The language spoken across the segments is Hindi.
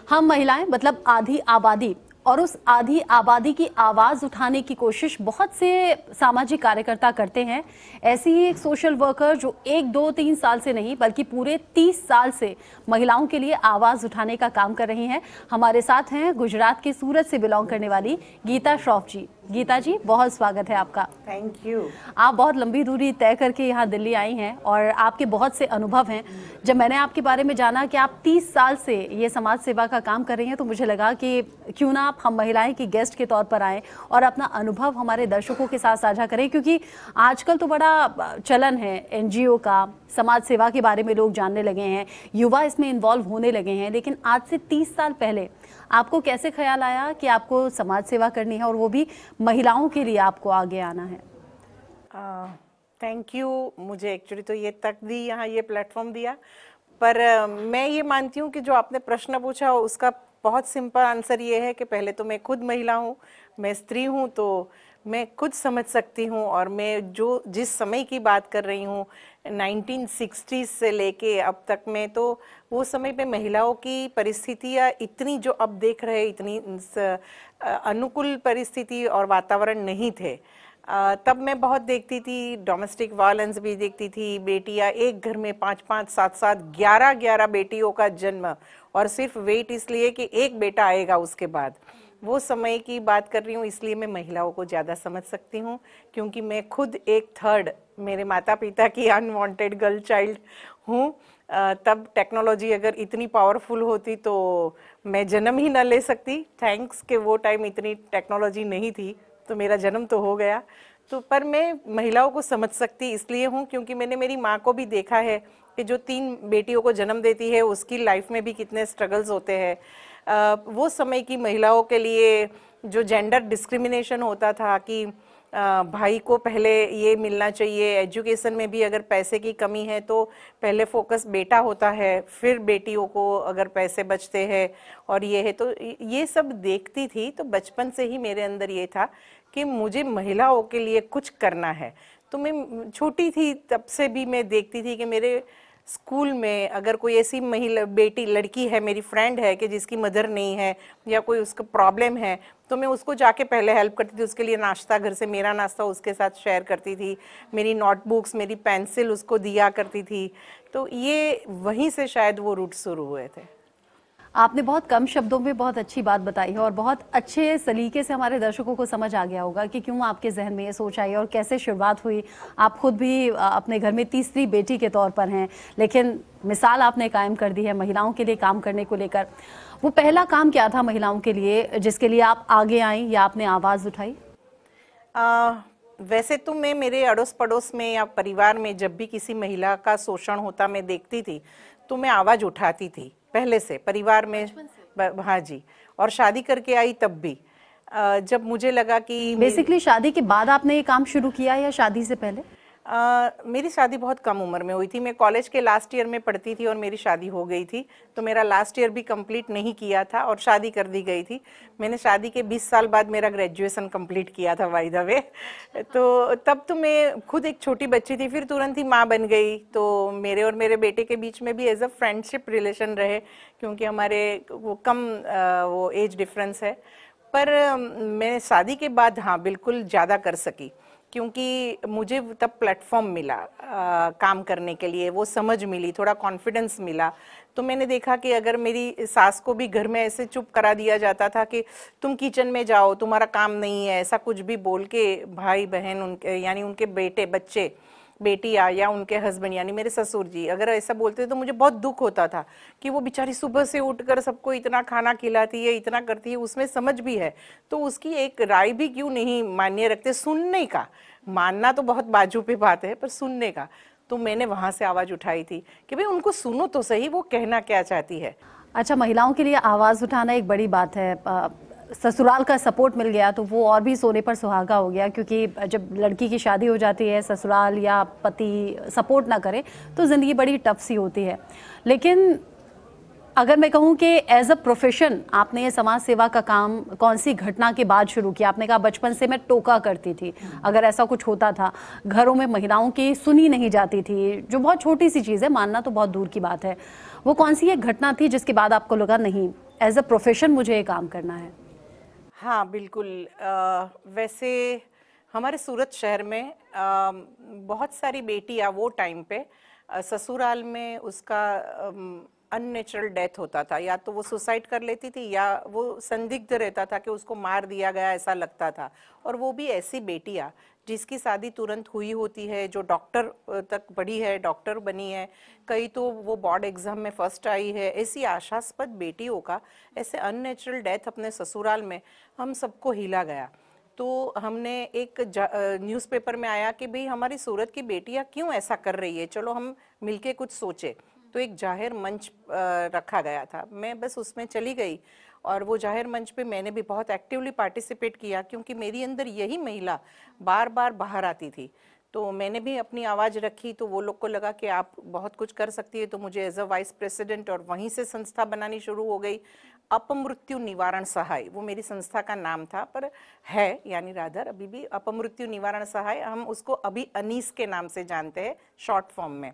हम महिलाएं मतलब आधी आबादी, और उस आधी आबादी की आवाज उठाने की कोशिश बहुत से सामाजिक कार्यकर्ता करते हैं। ऐसी ही एक सोशल वर्कर जो 1-2-3 साल से नहीं बल्कि पूरे 30 साल से महिलाओं के लिए आवाज उठाने का काम कर रही हैं। हमारे साथ हैं गुजरात के सूरत से बिलोंग करने वाली गीता श्रॉफ जी। गीता जी, बहुत स्वागत है आपका। Thank you. आप बहुत लंबी दूरी तय करके यहाँ दिल्ली आई हैं और आपके बहुत से अनुभव हैं। जब मैंने आपके बारे में जाना कि आप 30 साल से ये समाज सेवा का काम कर रही हैं, तो मुझे लगा कि क्यों ना आप हम महिलाएं की गेस्ट के तौर पर आएँ और अपना अनुभव हमारे दर्शकों के साथ साझा करें, क्योंकि आजकल तो बड़ा चलन है NGO का, समाज सेवा के बारे में लोग जानने लगे हैं, युवा इसमें इन्वॉल्व होने लगे हैं। लेकिन आज से 30 साल पहले आपको कैसे ख्याल आया कि आपको समाज सेवा करनी है और वो भी महिलाओं के लिए आपको आगे आना है? Thank you. मुझे एक्चुअली तो ये तक दी यहाँ ये प्लेटफॉर्म दिया, पर मैं ये मानती हूँ कि जो आपने प्रश्न पूछा उसका बहुत सिंपल आंसर ये है कि पहले तो मैं खुद महिला हूँ, मैं स्त्री हूँ, तो मैं खुद समझ सकती हूँ। और मैं जिस समय की बात कर रही हूँ 1960s से लेके अब तक में, तो वो समय पे महिलाओं की परिस्थितियाँ इतनी जो अब देख रहे इतनी अनुकूल परिस्थिति और वातावरण नहीं थे। तब मैं बहुत देखती थी, डोमेस्टिक वायलेंस भी देखती थी, बेटियां एक घर में 5-5, 7-7, 11-11 बेटियों का जन्म, और सिर्फ वेट इसलिए कि एक बेटा आएगा उसके बाद। वो समय की बात कर रही हूँ, इसलिए मैं महिलाओं को ज़्यादा समझ सकती हूँ, क्योंकि मैं खुद 1/3 मेरे माता पिता की अनवांटेड गर्ल चाइल्ड हूँ। तब टेक्नोलॉजी अगर इतनी पावरफुल होती तो मैं जन्म ही न ले सकती। थैंक्स कि वो टाइम इतनी टेक्नोलॉजी नहीं थी, तो मेरा जन्म तो हो गया। तो पर मैं महिलाओं को समझ सकती इसलिए हूँ क्योंकि मैंने मेरी माँ को भी देखा है कि जो 3 बेटियों को जन्म देती है उसकी लाइफ में भी कितने स्ट्रगल्स होते हैं। वो समय की महिलाओं के लिए जो जेंडर डिस्क्रिमिनेशन होता था कि भाई को पहले ये मिलना चाहिए, एजुकेशन में भी अगर पैसे की कमी है तो पहले फोकस बेटा होता है, फिर बेटियों को अगर पैसे बचते हैं और ये है, तो ये सब देखती थी। तो बचपन से ही मेरे अंदर ये था कि मुझे महिलाओं के लिए कुछ करना है। तो मैं छोटी थी तब से भी मैं देखती थी कि मेरे स्कूल में अगर कोई ऐसी महिला बेटी लड़की है, मेरी फ्रेंड है कि जिसकी मदर नहीं है या कोई उसका प्रॉब्लम है, तो मैं उसको जाके पहले हेल्प करती थी। उसके लिए नाश्ता, घर से मेरा नाश्ता उसके साथ शेयर करती थी, मेरी नोटबुक्स, मेरी पेंसिल उसको दिया करती थी। तो ये वहीं से शायद वो रूट शुरू हुए थे। आपने बहुत कम शब्दों में बहुत अच्छी बात बताई है और बहुत अच्छे सलीके से हमारे दर्शकों को समझ आ गया होगा कि क्यों आपके जहन में ये सोच आई और कैसे शुरुआत हुई। आप खुद भी अपने घर में तीसरी बेटी के तौर पर हैं, लेकिन मिसाल आपने कायम कर दी है महिलाओं के लिए काम करने को लेकर। वो पहला काम क्या था महिलाओं के लिए जिसके लिए आप आगे आई या आपने आवाज़ उठाई? वैसे तो मैं मेरे अड़ोस पड़ोस में या परिवार में जब भी किसी महिला का शोषण होता मैं देखती थी तो मैं आवाज़ उठाती थी पहले से, परिवार में। हाँ जी, और शादी करके आई तब भी जब मुझे लगा कि बेसिकली शादी के बाद आपने ये काम शुरू किया या शादी से पहले? मेरी शादी बहुत कम उम्र में हुई थी। मैं कॉलेज के लास्ट ईयर में पढ़ती थी और मेरी शादी हो गई थी, तो मेरा लास्ट ईयर भी कंप्लीट नहीं किया था और शादी कर दी गई थी। मैंने शादी के 20 साल बाद मेरा ग्रेजुएशन कंप्लीट किया था बाय द वे। तो तब तो मैं खुद एक छोटी बच्ची थी, फिर तुरंत ही माँ बन गई। तो मेरे और मेरे बेटे के बीच में भी एज अ फ्रेंडशिप रिलेशन रहे, क्योंकि हमारे वो कम वो एज डिफरेंस है। पर मैं शादी के बाद हाँ बिल्कुल ज़्यादा कर सकी, क्योंकि मुझे तब प्लेटफॉर्म मिला काम करने के लिए, वो समझ मिली, थोड़ा कॉन्फिडेंस मिला। तो मैंने देखा कि अगर मेरी सास को भी घर में ऐसे चुप करा दिया जाता था कि तुम किचन में जाओ, तुम्हारा काम नहीं है, ऐसा कुछ भी बोल के भाई बहन उनके यानी उनके बेटे बच्चे बेटियाँ या उनके हस्बैंड यानी मेरे ससुर जी अगर ऐसा बोलते तो मुझे बहुत दुख होता था कि वो बेचारी सुबह से उठकर सबको इतना खाना खिलाती है, इतना करती है, उसमें समझ भी है, तो उसकी एक राय भी क्यों नहीं मान्य रखते। सुनने का, मानना तो बहुत बाजू पे बात है, पर सुनने का। तो मैंने वहाँ से आवाज़ उठाई थी कि भाई उनको सुनो तो सही, वो कहना क्या चाहती है। अच्छा, महिलाओं के लिए आवाज़ उठाना एक बड़ी बात है। ससुराल का सपोर्ट मिल गया तो वो और भी सोने पर सुहागा हो गया, क्योंकि जब लड़की की शादी हो जाती है, ससुराल या पति सपोर्ट ना करे तो ज़िंदगी बड़ी टफ सी होती है। लेकिन अगर मैं कहूँ कि एज अ प्रोफेशन आपने ये समाज सेवा का काम कौन सी घटना के बाद शुरू किया? आपने कहा बचपन से मैं टोका करती थी, अगर ऐसा कुछ होता था, घरों में महिलाओं की सुनी नहीं जाती थी, जो बहुत छोटी सी चीज़ है, मानना तो बहुत दूर की बात है। वो कौन सी एक घटना थी जिसके बाद आपको लगा नहीं एज अ प्रोफेशन मुझे ये काम करना है? हाँ बिल्कुल। वैसे हमारे सूरत शहर में बहुत सारी बेटियां वो टाइम पे ससुराल में उसका अननेचुरल डेथ होता था, या तो वो सुसाइड कर लेती थी या वो संदिग्ध रहता था कि उसको मार दिया गया, ऐसा लगता था। और वो भी ऐसी बेटियां जिसकी शादी तुरंत हुई होती है, जो डॉक्टर तक पढ़ी है, डॉक्टर बनी है, कई तो वो बोर्ड एग्जाम में फर्स्ट आई है, ऐसी आशास्पद बेटियों का ऐसे अननेचुरल डेथ अपने ससुराल में हम सबको हिला गया। तो हमने एक न्यूज़पेपर में आया कि भाई हमारी सूरत की बेटियां क्यों ऐसा कर रही है, चलो हम मिलके कुछ सोचे। तो एक जाहिर मंच रखा गया था, मैं बस उसमें चली गई और वो जाहिर मंच पे मैंने भी बहुत एक्टिवली पार्टिसिपेट किया, क्योंकि मेरी अंदर यही महिला बार बार बाहर आती थी। तो मैंने भी अपनी आवाज़ रखी, तो वो लोग को लगा कि आप बहुत कुछ कर सकती है, तो मुझे एज अ वाइस प्रेसिडेंट और वहीं से संस्था बनानी शुरू हो गई। अपमृत्यु निवारण सहाय वो मेरी संस्था का नाम था, पर है यानी राधर अभी भी अपमृत्यु निवारण सहाय, हम उसको अभी अनीस के नाम से जानते हैं शॉर्ट फॉर्म में।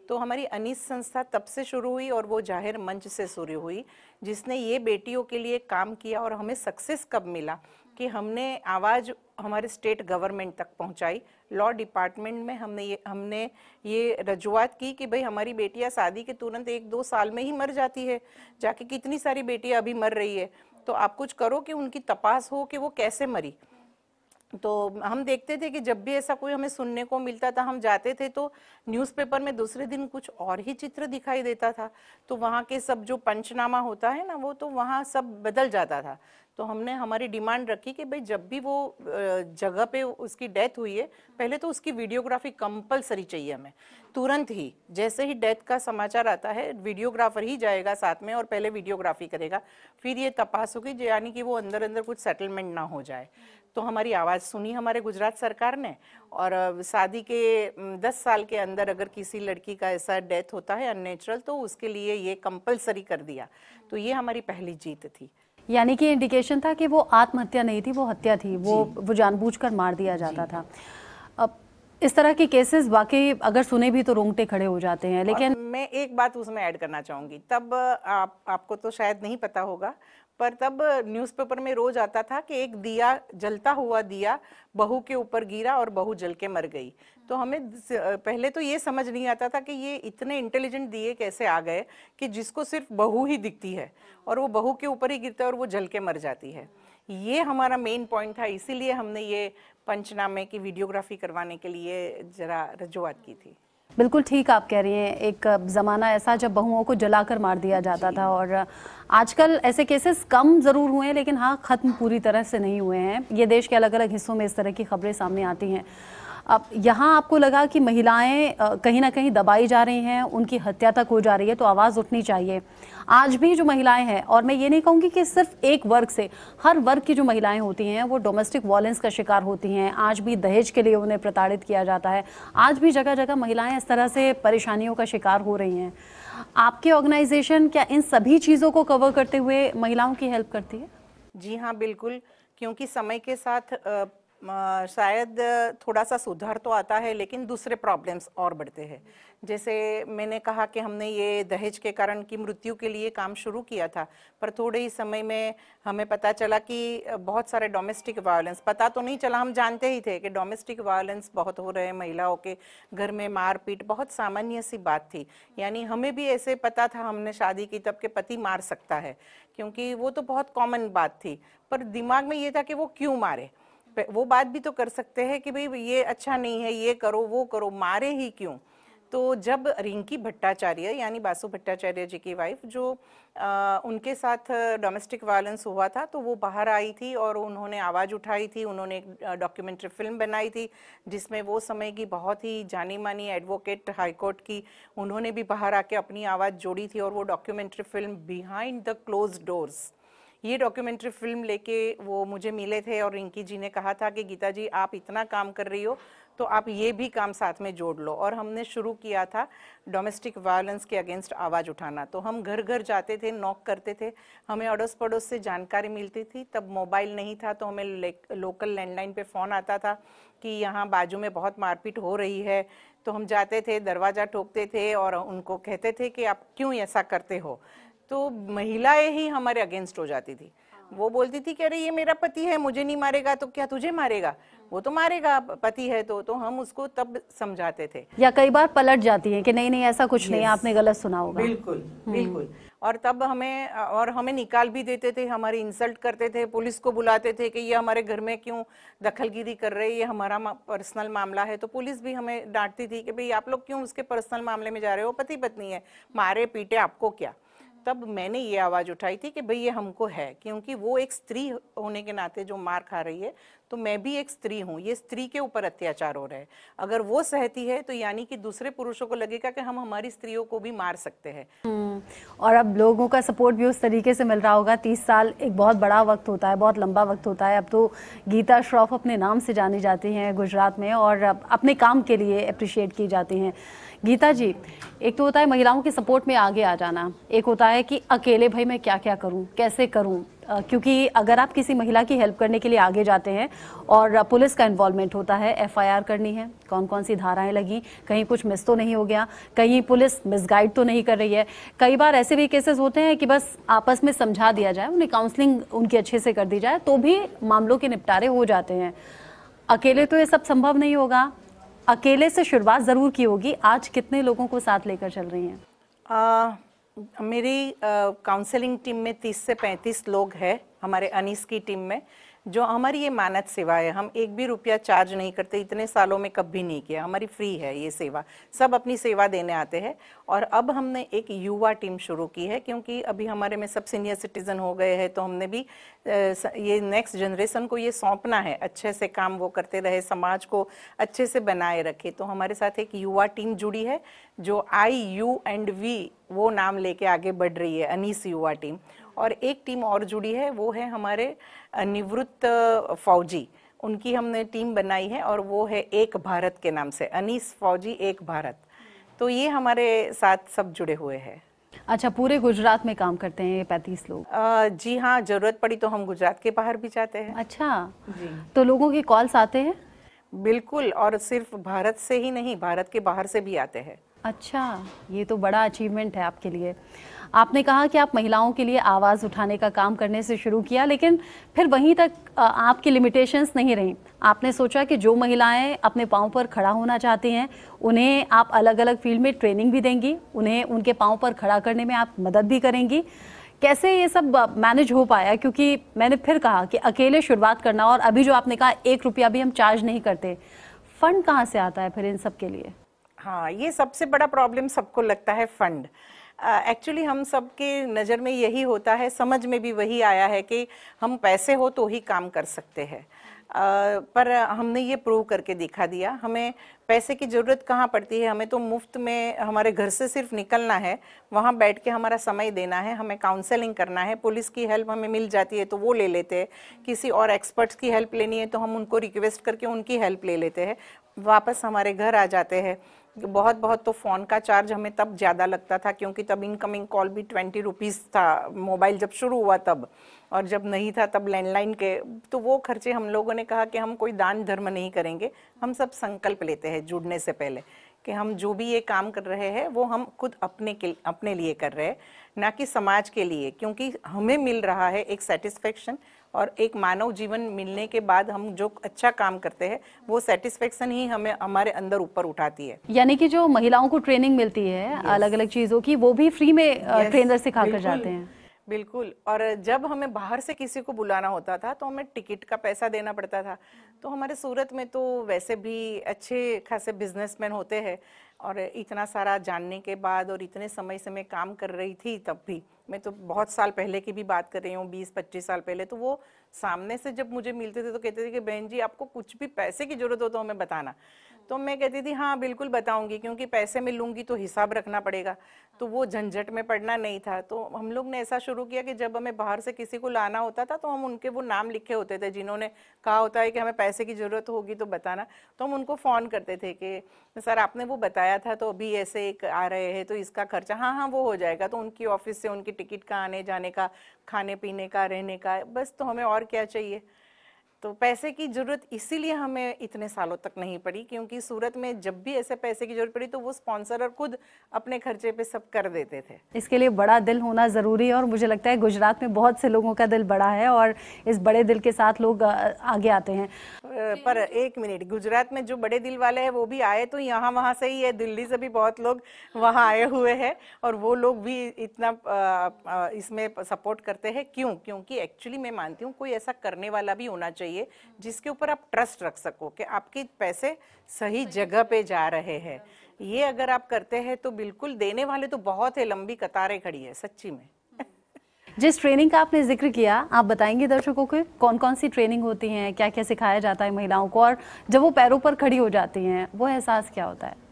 तो हमारी अनीस संस्था तब से शुरू हुई और वो जाहिर मंच से शुरू हुई, जिसने ये बेटियों के लिए काम किया। और हमें सक्सेस कब मिला कि हमने आवाज़ हमारे स्टेट गवर्नमेंट तक पहुंचाई, लॉ डिपार्टमेंट में हमने ये रजूआत की कि भाई हमारी बेटियां शादी के तुरंत 1-2 साल में ही मर जाती है, जाके कितनी सारी बेटियां अभी मर रही है, तो आप कुछ करो कि उनकी तपास हो कि वो कैसे मरी। तो हम देखते थे कि जब भी ऐसा कोई हमें सुनने को मिलता था, हम जाते थे तो न्यूज़पेपर में दूसरे दिन कुछ और ही चित्र दिखाई देता था। तो वहाँ के सब जो पंचनामा होता है ना, वो तो वहाँ सब बदल जाता था। तो हमने हमारी डिमांड रखी कि भाई जब भी वो जगह पे उसकी डेथ हुई है, पहले तो उसकी वीडियोग्राफी कंपलसरी चाहिए हमें। तुरंत ही जैसे ही डेथ का समाचार आता है, वीडियोग्राफर ही जाएगा साथ में और पहले वीडियोग्राफी करेगा, फिर ये तपास होगी, यानी कि वो अंदर अंदर कुछ सेटलमेंट ना हो जाए। तो हमारी आवाज़ सुनी हमारे गुजरात सरकार ने, और शादी के 10 साल के अंदर अगर किसी लड़की का ऐसा डेथ होता है अननेचुरल, तो उसके लिए ये कंपलसरी कर दिया। तो ये हमारी पहली जीत थी। यानी कि इंडिकेशन था कि वो आत्महत्या नहीं थी, वो हत्या थी, वो जानबूझकर मार दिया जाता था। अब इस तरह के केसेस वाकई अगर सुने भी तो रोंगटे खड़े हो जाते हैं। लेकिन मैं एक बात उसमें ऐड करना चाहूँगी, तब आपको तो शायद नहीं पता होगा, पर तब न्यूज़पेपर में रोज आता था कि एक दिया, जलता हुआ दिया बहू के ऊपर गिरा और बहू जल के मर गई। तो हमें पहले तो ये समझ नहीं आता था कि ये इतने इंटेलिजेंट दिए कैसे आ गए कि जिसको सिर्फ बहू ही दिखती है और वो बहू के ऊपर ही गिरता है और वो जल के मर जाती है। ये हमारा मेन पॉइंट था, इसीलिए हमने ये पंचनामे की वीडियोग्राफी करवाने के लिए जरा रजूआत की थी। बिल्कुल ठीक आप कह रही हैं। एक ज़माना ऐसा जब बहुओं को जलाकर मार दिया जाता था, और आजकल ऐसे केसेस कम ज़रूर हुए हैं, लेकिन हाँ, ख़त्म पूरी तरह से नहीं हुए हैं। ये देश के अलग अलग हिस्सों में इस तरह की खबरें सामने आती हैं। अब यहाँ आपको लगा कि महिलाएं कहीं ना कहीं दबाई जा रही हैं, उनकी हत्या तक हो जा रही है, तो आवाज़ उठनी चाहिए। आज भी जो महिलाएं हैं, और मैं ये नहीं कहूँगी कि सिर्फ एक वर्ग से, हर वर्ग की जो महिलाएं होती हैं वो डोमेस्टिक वायलेंस का शिकार होती हैं। आज भी दहेज के लिए उन्हें प्रताड़ित किया जाता है। आज भी जगह जगह महिलाएं इस तरह से परेशानियों का शिकार हो रही हैं। आपकी ऑर्गेनाइजेशन क्या इन सभी चीज़ों को कवर करते हुए महिलाओं की हेल्प करती है? जी हाँ बिल्कुल, क्योंकि समय के साथ शायद थोड़ा सा सुधार तो आता है, लेकिन दूसरे प्रॉब्लम्स और बढ़ते हैं। जैसे मैंने कहा कि हमने ये दहेज के कारण की मृत्यु के लिए काम शुरू किया था, पर थोड़े ही समय में हमें पता चला कि बहुत सारे डोमेस्टिक वायलेंस, पता तो नहीं चला, हम जानते ही थे कि डोमेस्टिक वायलेंस बहुत हो रहे हैं, महिलाओं के घर में मारपीट बहुत सामान्य सी बात थी। यानी हमें भी ऐसे पता था, हमने शादी की तब के पति मार सकता है, क्योंकि वो तो बहुत कॉमन बात थी, पर दिमाग में ये था कि वो क्यों मारे। वो बात भी तो कर सकते हैं कि भाई ये अच्छा नहीं है, ये करो वो करो, मारे ही क्यों। तो जब रिंकी भट्टाचार्य यानी बासु भट्टाचार्य जी की वाइफ, जो उनके साथ डोमेस्टिक वायलेंस हुआ था, तो वो बाहर आई थी और उन्होंने आवाज़ उठाई थी। उन्होंने एक डॉक्यूमेंट्री फिल्म बनाई थी, जिसमें वो समय की बहुत ही जानी मानी एडवोकेट हाईकोर्ट की, उन्होंने भी बाहर आके अपनी आवाज़ जोड़ी थी। और वो documentary film behind the close doors, ये डॉक्यूमेंट्री फिल्म लेके वो मुझे मिले थे और रिंकी जी ने कहा था कि गीता जी आप इतना काम कर रही हो, तो आप ये भी काम साथ में जोड़ लो। और हमने शुरू किया था डोमेस्टिक वायलेंस के अगेंस्ट आवाज़ उठाना। तो हम घर घर जाते थे, नॉक करते थे, हमें अड़ोस पड़ोस से जानकारी मिलती थी। तब मोबाइल नहीं था, तो हमें लोकल लैंडलाइन पे फ़ोन आता था कि यहाँ बाजू में बहुत मारपीट हो रही है। तो हम जाते थे, दरवाज़ा ठोकते थे और उनको कहते थे कि आप क्यों ऐसा करते हो। तो महिलाएं ही हमारे अगेंस्ट हो जाती थी। वो बोलती थी कि अरे ये मेरा पति है, मुझे नहीं मारेगा तो क्या तुझे मारेगा, वो तो मारेगा, पति है तो हम उसको तब समझाते थे। या कई बार पलट जाती हैं कि नहीं नहीं ऐसा कुछ नहीं, आपने गलत सुना होगा। बिल्कुल बिल्कुल। और तब हमें निकाल भी देते थे, हमारी इंसल्ट करते थे, पुलिस को बुलाते थे कि ये हमारे घर में क्यों दखलगिरी कर रहे हैं, ये हमारा पर्सनल मामला है। तो पुलिस भी हमें डांटती थी कि भाई आप लोग क्यों उसके पर्सनल मामले में जा रहे हो, पति पत्नी है, मारे पीटे आपको क्या। तब मैंने ये आवाज़ उठाई थी कि भाई ये हमको है, क्योंकि वो एक स्त्री होने के नाते जो मार खा रही है, तो मैं भी एक स्त्री हूँ, ये स्त्री के ऊपर अत्याचार हो रहा है। अगर वो सहती है तो यानी कि दूसरे पुरुषों को लगेगा कि हम हमारी स्त्रियों को भी मार सकते हैं। और अब लोगों का सपोर्ट भी उस तरीके से मिल रहा होगा। 30 साल एक बहुत बड़ा वक्त होता है, बहुत लंबा वक्त होता है। अब तो गीता श्रॉफ अपने नाम से जानी जाती हैं गुजरात में और अपने काम के लिए अप्रिशिएट की जाती हैं। गीता जी, एक तो होता है महिलाओं के सपोर्ट में आगे आ जाना, एक होता है कि अकेले भाई मैं क्या क्या करूं, कैसे करूं, क्योंकि अगर आप किसी महिला की हेल्प करने के लिए आगे जाते हैं और पुलिस का इन्वॉल्वमेंट होता है, एफआईआर करनी है, कौन कौन सी धाराएं लगी, कहीं कुछ मिस तो नहीं हो गया, कहीं पुलिस मिसगाइड तो नहीं कर रही है। कई बार ऐसे भी केसेस होते हैं कि बस आपस में समझा दिया जाए, उन्हें काउंसलिंग उनकी अच्छे से कर दी जाए तो भी मामलों के निपटारे हो जाते हैं। अकेले तो ये सब संभव नहीं होगा, अकेले से शुरुआत जरूर की होगी। आज कितने लोगों को साथ लेकर चल रही हैं? मेरी काउंसलिंग टीम में 30 से 35 लोग हैं, हमारे अनीस की टीम में। जो हमारी ये मानद सेवा है, हम एक भी रुपया चार्ज नहीं करते, इतने सालों में कभी नहीं किया, हमारी फ्री है ये सेवा, सब अपनी सेवा देने आते हैं। और अब हमने एक युवा टीम शुरू की है, क्योंकि अभी हमारे में सब सीनियर सिटीजन हो गए हैं, तो हमने भी ये नेक्स्ट जनरेशन को ये सौंपना है, अच्छे से काम वो करते रहे, समाज को अच्छे से बनाए रखे। तो हमारे साथ एक युवा टीम जुड़ी है जो IUV वो नाम लेके आगे बढ़ रही है, अनीस युवा टीम। और एक टीम और जुड़ी है, वो है हमारे निवृत्त फौजी, उनकी हमने टीम बनाई है और वो है एक भारत के नाम से, अनीस फौजी एक भारत। तो ये हमारे साथ सब जुड़े हुए हैं। अच्छा, पूरे गुजरात में काम करते हैं ये 35 लोग? जी हाँ, जरूरत पड़ी तो हम गुजरात के बाहर भी जाते हैं। अच्छा जी, तो लोगों के कॉल्स आते हैं? बिल्कुल, और सिर्फ भारत से ही नहीं, भारत के बाहर से भी आते हैं। अच्छा, ये तो बड़ा अचीवमेंट है आपके लिए। आपने कहा कि आप महिलाओं के लिए आवाज़ उठाने का काम करने से शुरू किया, लेकिन फिर वहीं तक आपकी लिमिटेशंस नहीं रहीं। आपने सोचा कि जो महिलाएं अपने पाँव पर खड़ा होना चाहती हैं उन्हें आप अलग अलग फील्ड में ट्रेनिंग भी देंगी, उन्हें उनके पाँव पर खड़ा करने में आप मदद भी करेंगी। कैसे ये सब मैनेज हो पाया? क्योंकि मैंने फिर कहा कि अकेले शुरुआत करना, और अभी जो आपने कहा 1 रुपया भी हम चार्ज नहीं करते, फंड कहाँ से आता है फिर इन सब के लिए? हाँ, ये सबसे बड़ा प्रॉब्लम सबको लगता है, फंड। एक्चुअली हम सबके नज़र में यही होता है, समझ में भी वही आया है कि हम पैसे हो तो ही काम कर सकते हैं। पर हमने ये प्रूव करके दिखा दिया, हमें पैसे की ज़रूरत कहाँ पड़ती है। हमें तो मुफ्त में हमारे घर से सिर्फ निकलना है, वहाँ बैठ के हमारा समय देना है, हमें काउंसलिंग करना है, पुलिस की हेल्प हमें मिल जाती है तो वो ले लेते हैं, किसी और एक्सपर्ट्स की हेल्प लेनी है तो हम उनको रिक्वेस्ट करके उनकी हेल्प ले लेते हैं, वापस हमारे घर आ जाते हैं। बहुत बहुत तो फ़ोन का चार्ज हमें तब ज़्यादा लगता था, क्योंकि तब इनकमिंग कॉल भी 20 रुपीज़ था, मोबाइल जब शुरू हुआ तब, और जब नहीं था तब लैंडलाइन के। तो वो खर्चे हम लोगों ने कहा कि हम कोई दान धर्म नहीं करेंगे, हम सब संकल्प लेते हैं जुड़ने से पहले कि हम जो भी ये काम कर रहे हैं वो हम खुद अपने लिए कर रहे हैं, ना कि समाज के लिए। क्योंकि हमें मिल रहा है एक सेटिस्फेक्शन, और एक मानव जीवन मिलने के बाद हम जो अच्छा काम करते हैं वो सेटिस्फेक्शन ही हमें हमारे अंदर ऊपर उठाती है। यानी कि जो महिलाओं को ट्रेनिंग मिलती है अलग अलग चीज़ों की, वो भी फ्री में ट्रेनर सिखा कर जाते हैं? बिल्कुल। और जब हमें बाहर से किसी को बुलाना होता था तो हमें टिकट का पैसा देना पड़ता था। तो हमारे सूरत में तो वैसे भी अच्छे खासे बिजनेसमैन होते हैं, और इतना सारा जानने के बाद और इतने समय से मैं काम कर रही थी, तब भी मैं तो बहुत साल पहले की भी बात कर रही हूँ, 20-25 साल पहले, तो वो सामने से जब मुझे मिलते थे तो कहते थे कि बहन जी आपको कुछ भी पैसे की जरूरत हो तो हमें बताना। तो मैं कहती थी हाँ बिल्कुल बताऊंगी, क्योंकि पैसे में लूंगी तो हिसाब रखना पड़ेगा, तो वो झंझट में पड़ना नहीं था। तो हम लोग ने ऐसा शुरू किया कि जब हमें बाहर से किसी को लाना होता था तो हम उनके वो नाम लिखे होते थे जिन्होंने कहा होता है कि हमें पैसे की ज़रूरत होगी तो बताना, तो हम उनको फ़ोन करते थे कि सर आपने वो बताया था तो अभी ऐसे एक आ रहे हैं तो इसका खर्चा, हाँ हाँ वो हो जाएगा। तो उनकी ऑफिस से उनकी टिकट का आने जाने का, खाने पीने का, रहने का, बस, तो हमें और क्या चाहिए। तो पैसे की जरूरत इसीलिए हमें इतने सालों तक नहीं पड़ी, क्योंकि सूरत में जब भी ऐसे पैसे की जरूरत पड़ी तो वो स्पॉन्सर खुद अपने खर्चे पे सब कर देते थे। इसके लिए बड़ा दिल होना ज़रूरी है और मुझे लगता है गुजरात में बहुत से लोगों का दिल बड़ा है और इस बड़े दिल के साथ लोग आगे आते हैं। पर एक मिनट, गुजरात में जो बड़े दिल वाले हैं वो भी आए तो यहाँ वहाँ से ही है, दिल्ली से भी बहुत लोग वहाँ आए हुए हैं और वो लोग भी इतना इसमें सपोर्ट करते हैं। क्यों? क्योंकि एक्चुअली मैं मानती हूँ कोई ऐसा करने वाला भी होना चाहिए जिसके ऊपर आप ट्रस्ट रख सको कि आपके पैसे सही जगह पे जा रहे हैं। ये अगर आप करते हैं तो बिल्कुल, देने वाले तो बहुत है, लंबी कतारें खड़ी है सच्ची में। जिस ट्रेनिंग का आपने जिक्र किया, आप बताएंगे दर्शकों को कौन कौन सी ट्रेनिंग होती हैं, क्या क्या सिखाया जाता है महिलाओं को, और जब वो पैरों पर खड़ी हो जाती हैं वो एहसास क्या होता है?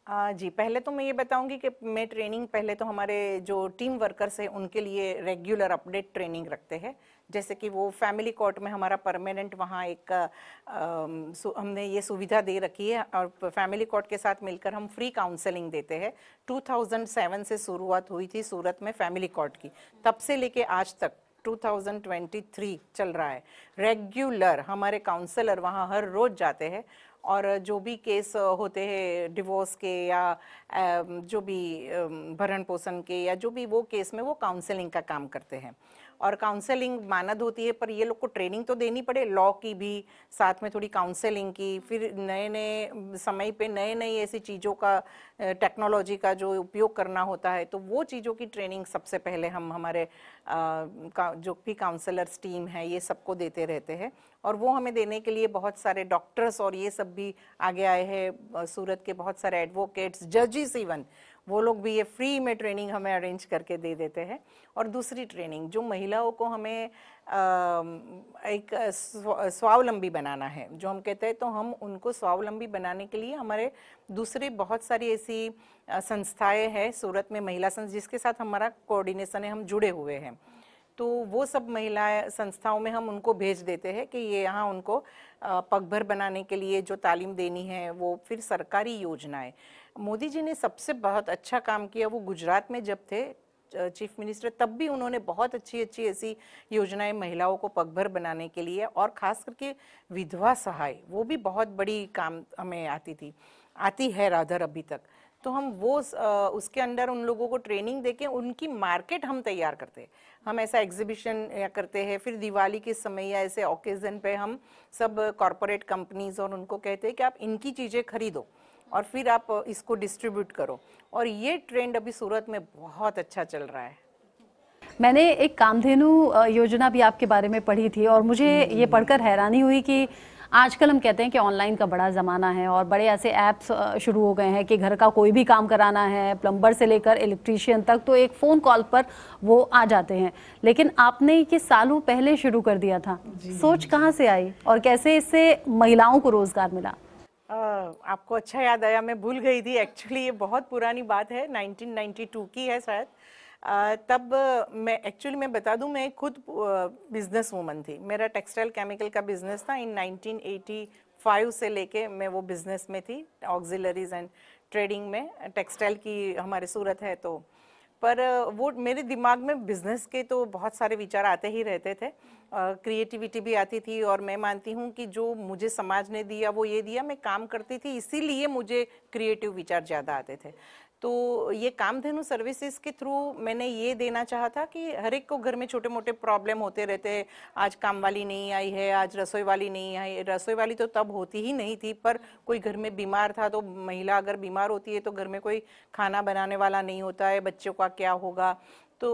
जी, पहले तो मैं ये बताऊंगी कि मैं ट्रेनिंग पहले तो हमारे जो टीम वर्कर्स हैं उनके लिए रेगुलर अपडेट ट्रेनिंग रखते हैं। जैसे कि वो फैमिली कोर्ट में हमारा परमानेंट वहाँ एक हमने ये सुविधा दे रखी है और फैमिली कोर्ट के साथ मिलकर हम फ्री काउंसलिंग देते हैं। 2007 से शुरुआत हुई थी सूरत में फैमिली कोर्ट की, तब से लेके आज तक 2023 चल रहा है। रेगुलर हमारे काउंसलर वहाँ हर रोज जाते हैं और जो भी केस होते हैं डिवोर्स के या जो भी भरण पोषण के या जो भी वो केस में वो काउंसलिंग का काम करते हैं। और काउंसलिंग मानद होती है, पर ये लोग को ट्रेनिंग तो देनी पड़े, लॉ की भी साथ में थोड़ी काउंसलिंग की, फिर नए नए समय पे नए नई ऐसी चीज़ों का टेक्नोलॉजी का जो उपयोग करना होता है, तो वो चीज़ों की ट्रेनिंग सबसे पहले हम हमारे जो भी काउंसलर्स टीम है ये सबको देते रहते हैं। और वो हमें देने के लिए बहुत सारे डॉक्टर्स और ये सब भी आगे आए हैं, सूरत के बहुत सारे एडवोकेट्स, जजेस, इवन वो लोग भी ये फ्री में ट्रेनिंग हमें अरेंज करके दे देते हैं। और दूसरी ट्रेनिंग जो महिलाओं को हमें एक स्वावलंबी बनाना है, जो हम कहते हैं, तो हम उनको स्वावलंबी बनाने के लिए हमारे दूसरे बहुत सारी ऐसी संस्थाएं हैं सूरत में, महिला संस्था जिसके साथ हमारा कोऑर्डिनेशन है, हम जुड़े हुए हैं। तो वो सब महिला संस्थाओं में हम उनको भेज देते हैं कि ये यहाँ उनको पगभर बनाने के लिए जो तालीम देनी है वो। फिर सरकारी योजनाएं, मोदी जी ने सबसे बहुत अच्छा काम किया, वो गुजरात में जब थे चीफ मिनिस्टर, तब भी उन्होंने बहुत अच्छी अच्छी ऐसी योजनाएं महिलाओं को पगभर बनाने के लिए, और खास करके विधवा सहाय, वो भी बहुत बड़ी काम हमें आती है राधर अभी तक। तो हम वो उसके अंडर उन लोगों को ट्रेनिंग देके उनकी मार्केट हम तैयार करते हैं। हम ऐसा एग्जीबिशन या करते हैं, फिर दिवाली के समय या ऐसे ओकेजन पे हम सब कॉरपोरेट कंपनीज और उनको कहते हैं कि आप इनकी चीज़ें खरीदो और फिर आप इसको डिस्ट्रीब्यूट करो। और ये ट्रेंड अभी सूरत में बहुत अच्छा चल रहा है। मैंने एक कामधेनु योजना भी आपके बारे में पढ़ी थी और मुझे ये पढ़कर हैरानी हुई कि आजकल हम कहते हैं कि ऑनलाइन का बड़ा ज़माना है और बड़े ऐसे ऐप्स शुरू हो गए हैं कि घर का कोई भी काम कराना है, प्लम्बर से लेकर इलेक्ट्रीशियन तक, तो एक फ़ोन कॉल पर वो आ जाते हैं। लेकिन आपने ये सालों पहले शुरू कर दिया था, सोच कहाँ से आई और कैसे इससे महिलाओं को रोज़गार मिला? आपको अच्छा याद आया, मैं भूल गई थी। एक्चुअली ये बहुत पुरानी बात है, 1992 की है शायद। तब मैं बता दूं, मैं खुद बिजनेस वूमन थी। मेरा टेक्सटाइल केमिकल का बिजनेस था। इन 1985 से लेके मैं वो बिजनेस में थी, ऑक्सिलरीज एंड ट्रेडिंग में। टेक्सटाइल की हमारे सूरत है तो, पर वो मेरे दिमाग में बिजनेस के तो बहुत सारे विचार आते ही रहते थे, क्रिएटिविटी भी आती थी। और मैं मानती हूँ कि जो मुझे समाज ने दिया वो ये दिया, मैं काम करती थी, इसीलिए मुझे क्रिएटिव विचार ज़्यादा आते थे। तो ये कामधेनु सर्विसेज के थ्रू मैंने ये देना चाहा था कि हर एक को घर में छोटे मोटे प्रॉब्लम होते रहते हैं। आज काम वाली नहीं आई है, आज रसोई वाली नहीं आई। रसोई वाली तो तब होती ही नहीं थी, पर कोई घर में बीमार था तो महिला अगर बीमार होती है तो घर में कोई खाना बनाने वाला नहीं होता है, बच्चों का क्या होगा। तो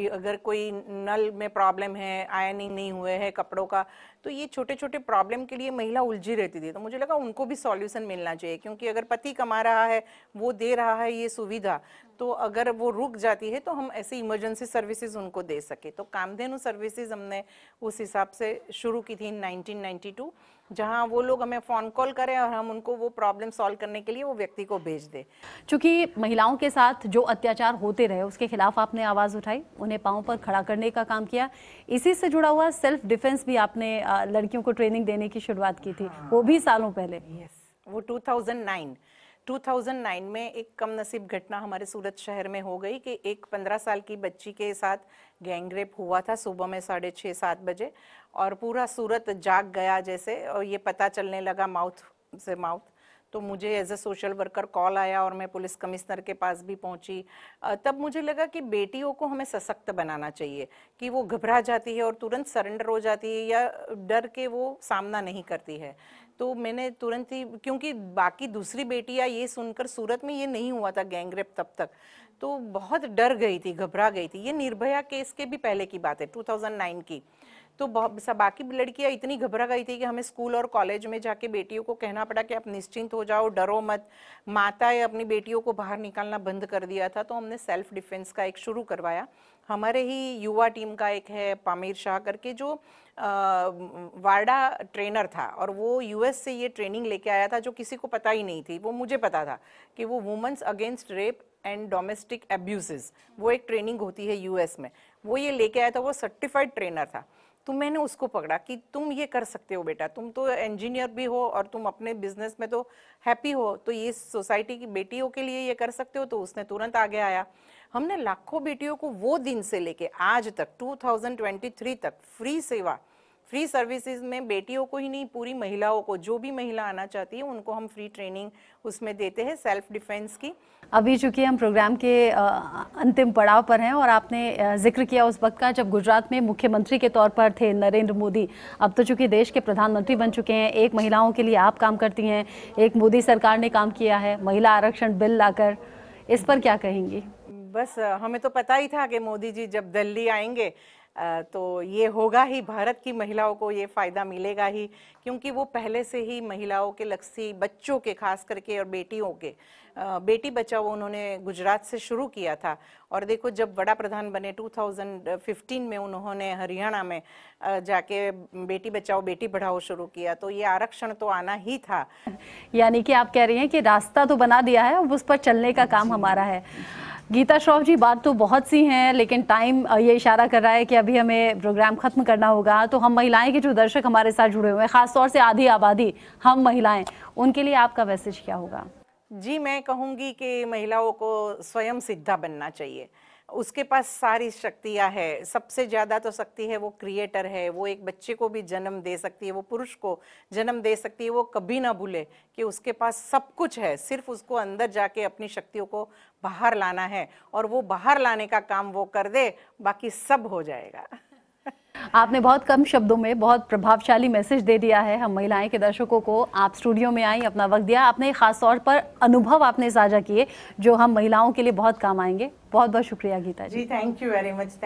अगर कोई नल में प्रॉब्लम है, आयरनिंग नहीं हुए है कपड़ों का, तो ये छोटे छोटे प्रॉब्लम के लिए महिला उलझी रहती थी। तो मुझे लगा उनको भी सॉल्यूशन मिलना चाहिए, क्योंकि अगर पति कमा रहा है, वो दे रहा है ये सुविधा, तो अगर वो रुक जाती है तो हम ऐसे इमरजेंसी सर्विसेज उनको दे सके। तो कामधेनु सर्विसेज हमने उस हिसाब से शुरू की थी 1992, जहां वो लोग हमें फ़ोन कॉल करें और हम उनको वो प्रॉब्लम सॉल्व करने के लिए वो व्यक्ति को भेज दें। चूँकि महिलाओं के साथ जो अत्याचार होते रहे उसके खिलाफ आपने आवाज़ उठाई, उन्हें पाँव पर खड़ा करने का काम किया। इसी से जुड़ा हुआ सेल्फ डिफेंस भी आपने लड़कियों को ट्रेनिंग देने की शुरुआत की थी, वो भी सालों पहले। यस, वो 2009 2009 में एक कम नसीब घटना हमारे सूरत शहर में हो गई कि एक 15 साल की बच्ची के साथ गैंग रेप हुआ था सुबह में 6:30-7 बजे, और पूरा सूरत जाग गया जैसे, और ये पता चलने लगा माउथ से माउथ। तो मुझे as a social worker call आया और मैं पुलिस कमिश्नर के पास भी पहुंची। तब मुझे लगा कि बेटियों को हमें सशक्त बनाना चाहिए, कि वो घबरा जाती है और तुरंत सरेंडर हो जाती है या डर के वो सामना नहीं करती है। तो मैंने तुरंत ही, क्योंकि बाकी दूसरी बेटियां ये सुनकर, सूरत में ये नहीं हुआ था गैंग रेप तब तक, तो बहुत डर गई थी, घबरा गई थी। ये निर्भया केस के भी पहले की बात है, 2009 की। तो बाकी लड़कियां इतनी घबरा गई थी कि हमें स्कूल और कॉलेज में जाके बेटियों को कहना पड़ा कि आप निश्चिंत हो जाओ, डरो मत। माताएं अपनी बेटियों को बाहर निकालना बंद कर दिया था। तो हमने सेल्फ डिफेंस का एक शुरू करवाया। हमारे ही युवा टीम का एक है पामीर शाह करके, जो वार्डा ट्रेनर था, और वो यूएस से ये ट्रेनिंग लेके आया था, जो किसी को पता ही नहीं थी। वो मुझे पता था कि वो women's against rape and domestic abuses, वो एक ट्रेनिंग होती है यूएस में, वो ये लेके आया था। वो सर्टिफाइड ट्रेनर था। तो मैंने उसको पकड़ा कि तुम ये कर सकते हो बेटा, तुम तो इंजीनियर भी हो और तुम अपने बिजनेस में तो हैप्पी हो, तो ये सोसाइटी की बेटियों के लिए ये कर सकते हो। तो उसने तुरंत आगे आया। हमने लाखों बेटियों को वो दिन से लेके आज तक 2023 तक फ्री सेवा, फ्री सर्विसेज में बेटियों को ही नहीं, पूरी महिलाओं को, जो भी महिला आना चाहती है उनको हम फ्री ट्रेनिंग उसमें देते हैं सेल्फ डिफेंस की। अभी चूंकि हम प्रोग्राम के अंतिम पड़ाव पर हैं और आपने जिक्र किया उस वक्त का जब गुजरात में मुख्यमंत्री के तौर पर थे नरेंद्र मोदी, अब तो चूंकि देश के प्रधानमंत्री बन चुके हैं। एक महिलाओं के लिए आप काम करती हैं, एक मोदी सरकार ने काम किया है महिला आरक्षण बिल लाकर, इस पर क्या कहेंगी? बस हमें तो पता ही था कि मोदी जी जब दिल्ली आएंगे तो ये होगा ही, भारत की महिलाओं को ये फ़ायदा मिलेगा ही, क्योंकि वो पहले से ही महिलाओं के लक्ष्य, बच्चों के खास करके और बेटियों के, बेटी बचाओ उन्होंने गुजरात से शुरू किया था। और देखो जब बड़ा प्रधान बने 2015 में उन्होंने हरियाणा में जाके बेटी बचाओ बेटी पढ़ाओ शुरू किया। तो ये आरक्षण तो आना ही था। यानी कि आप कह रही हैं कि रास्ता तो बना दिया है, अब उस पर चलने का काम हमारा है। गीता श्रॉफ जी, बात तो बहुत सी हैं लेकिन टाइम ये इशारा कर रहा है कि अभी हमें प्रोग्राम खत्म करना होगा। तो हम महिलाएं के जो दर्शक हमारे साथ जुड़े हुए हैं, खासतौर से आधी आबादी हम महिलाएं, उनके लिए आपका मैसेज क्या होगा? जी, मैं कहूँगी कि महिलाओं को स्वयं सिद्धा बनना चाहिए। उसके पास सारी शक्तियाँ है, सबसे ज़्यादा तो शक्ति है वो क्रिएटर है। वो एक बच्चे को भी जन्म दे सकती है, वो पुरुष को जन्म दे सकती है। वो कभी ना भूले कि उसके पास सब कुछ है, सिर्फ उसको अंदर जाके अपनी शक्तियों को बाहर लाना है, और वो बाहर लाने का काम वो कर दे, बाकी सब हो जाएगा। आपने बहुत कम शब्दों में बहुत प्रभावशाली मैसेज दे दिया है हम महिलाएं के दर्शकों को। आप स्टूडियो में आई, अपना वक्त दिया, आपने खास तौर पर अनुभव आपने साझा किए जो हम महिलाओं के लिए बहुत काम आएंगे। बहुत बहुत शुक्रिया Geeta ji. Thank you very much.